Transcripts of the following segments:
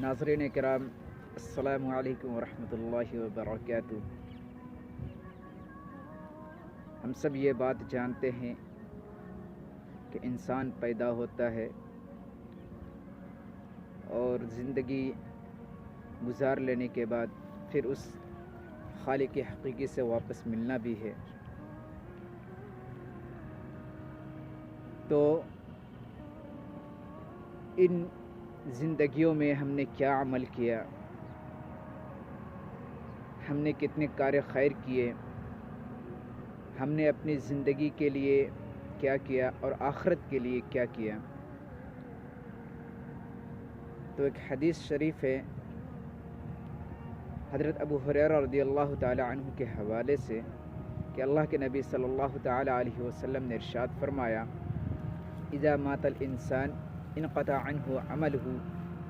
ناظرین کرام، السلام علیکم ورحمۃ اللہ وبرکاتہ۔ ہم سب یہ بات جانتے ہیں کہ انسان پیدا ہوتا ہے اور زندگی گزار لینے کے بعد پھر اس خالق حقیقی سے واپس ملنا بھی ہے۔ تو ان زندگیوں میں ہم نے کیا عمل کیا، ہم نے کتنے کار خیر کیے، ہم نے اپنی زندگی کے لیے کیا کیا اور آخرت کے لیے کیا کیا۔ تو ایک حدیث شریف ہے حضرت ابو ہریرہ رضی اللہ تعالی عنہ کے حوالے سے کہ اللہ کے نبی صلی اللہ تعالی علیہ وسلم نے ارشاد فرمایا، اذا مات الانسان انقطع عنہ عملہ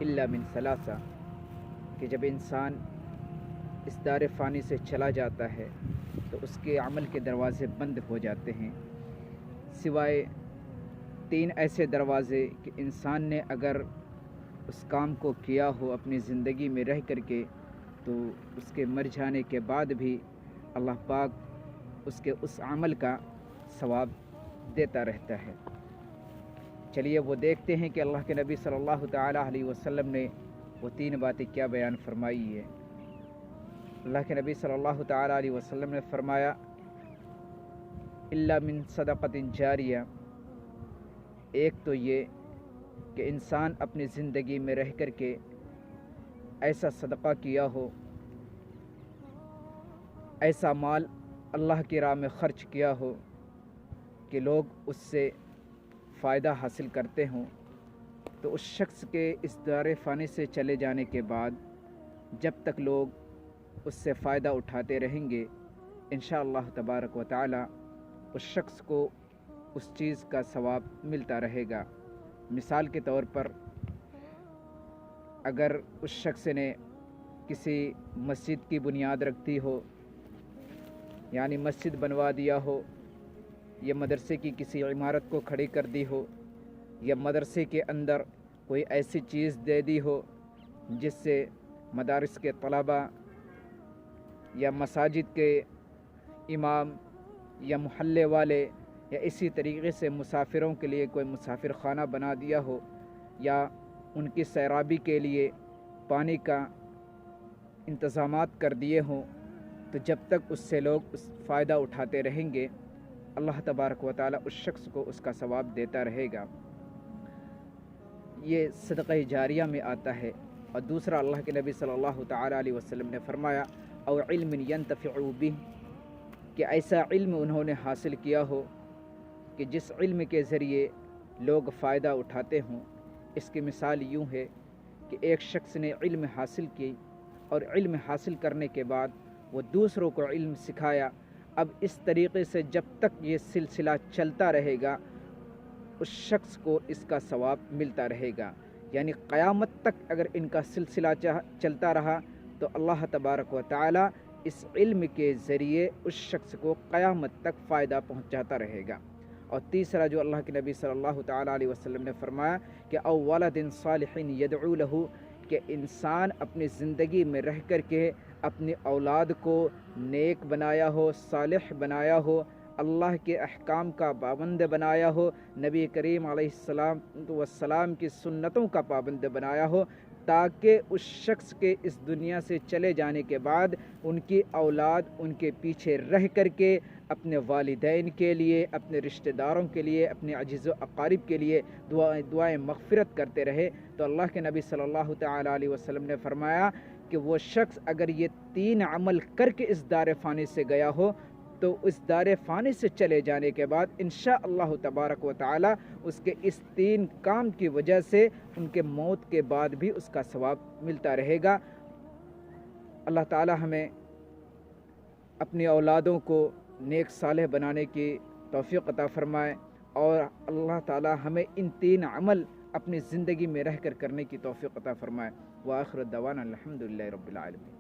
الا من ثلاثہ، کہ جب انسان اس دار فانی سے چلا جاتا ہے تو اس کے عمل کے دروازے بند ہو جاتے ہیں، سوائے 3 ایسے دروازے کہ انسان نے اگر اس کام کو کیا ہو اپنی زندگی میں رہ کر کے تو اس کے مر جانے کے بعد بھی اللہ پاک اس کے اس عمل کا ثواب دیتا رہتا ہے۔ چلیے وہ دیکھتے ہیں کہ اللہ کے نبی صلی اللہ تعالی علیہ وسلم نے وہ 3 باتیں کیا بیان فرمائی ہے۔ اللہ کے نبی صلی اللہ تعالی علیہ وسلم نے فرمایا، الا من صدقۃ جاریہ، ایک تو یہ کہ انسان اپنی زندگی میں رہ کر کے ایسا صدقہ کیا ہو، ایسا مال اللہ کی راہ میں خرچ کیا ہو کہ لوگ اس سے فائدہ حاصل کرتے ہوں، تو اس شخص کے اس دار فانی سے چلے جانے کے بعد جب تک لوگ اس سے فائدہ اٹھاتے رہیں گے، انشاءاللہ تبارک و تعالی اس شخص کو اس چیز کا ثواب ملتا رہے گا۔ مثال کے طور پر اگر اس شخص نے کسی مسجد کی بنیاد رکھ دی ہو، یعنی مسجد بنوا دیا ہو، یا مدرسے کی کسی عمارت کو کھڑی کر دی ہو، یا مدرسے کے اندر کوئی ایسی چیز دے دی ہو جس سے مدارس کے طلباء یا مساجد کے امام یا محلے والے یا اسی طریقے سے مسافروں کے لیے کوئی مسافر خانہ بنا دیا ہو، یا ان کی سیرابی کے لیے پانی کا انتظامات کر دیے ہوں، تو جب تک اس سے لوگ اس فائدہ اٹھاتے رہیں گے، اللہ تبارک و تعالی اس شخص کو اس کا ثواب دیتا رہے گا۔ یہ صدقہ جاریہ میں آتا ہے۔ اور دوسرا، اللہ کے نبی صلی اللہ تعالی علیہ وسلم نے فرمایا، او علم ینتفع بہ، کہ ایسا علم انہوں نے حاصل کیا ہو کہ جس علم کے ذریعے لوگ فائدہ اٹھاتے ہوں۔ اس کی مثال یوں ہے کہ ایک شخص نے علم حاصل کی اور علم حاصل کرنے کے بعد وہ دوسروں کو علم سکھایا۔ اب اس طریقے سے جب تک یہ سلسلہ چلتا رہے گا اس شخص کو اس کا ثواب ملتا رہے گا، یعنی قیامت تک اگر ان کا سلسلہ چلتا رہا تو اللہ تبارک و تعالی اس علم کے ذریعے اس شخص کو قیامت تک فائدہ پہنچاتا رہے گا۔ اور تیسرا جو اللہ کے نبی صلی اللہ تعالی علیہ وسلم نے فرمایا کہ او ولد صالح یدعو لہ، کہ انسان اپنی زندگی میں رہ کر کے اپنی اولاد کو نیک بنایا ہو، صالح بنایا ہو، اللہ کے احکام کا پابند بنایا ہو، نبی کریم علیہ السلام کی سنتوں کا پابند بنایا ہو، تاکہ اس شخص کے اس دنیا سے چلے جانے کے بعد ان کی اولاد ان کے پیچھے رہ کر کے اپنے والدین کے لیے، اپنے رشتہ داروں کے لیے، اپنے عزیز و اقارب کے لیے دعائیں مغفرت کرتے رہے۔ تو اللہ کے نبی صلی اللہ تعالی علیہ وسلم نے فرمایا کہ وہ شخص اگر یہ 3 عمل کر کے اس دار فانی سے گیا ہو تو اس دار فانی سے چلے جانے کے بعد انشاءاللہ تبارک و تعالی اس کے اس 3 کام کی وجہ سے ان کے موت کے بعد بھی اس کا ثواب ملتا رہے گا۔ اللہ تعالی ہمیں اپنی اولادوں کو نیک صالح بنانے کی توفیق عطا فرمائے، اور اللہ تعالی ہمیں ان 3 عمل اپنی زندگی میں رہ کر کرنے کی توفیق عطا فرمائے۔ وآخر دعوانا الحمدللہ رب العالمین۔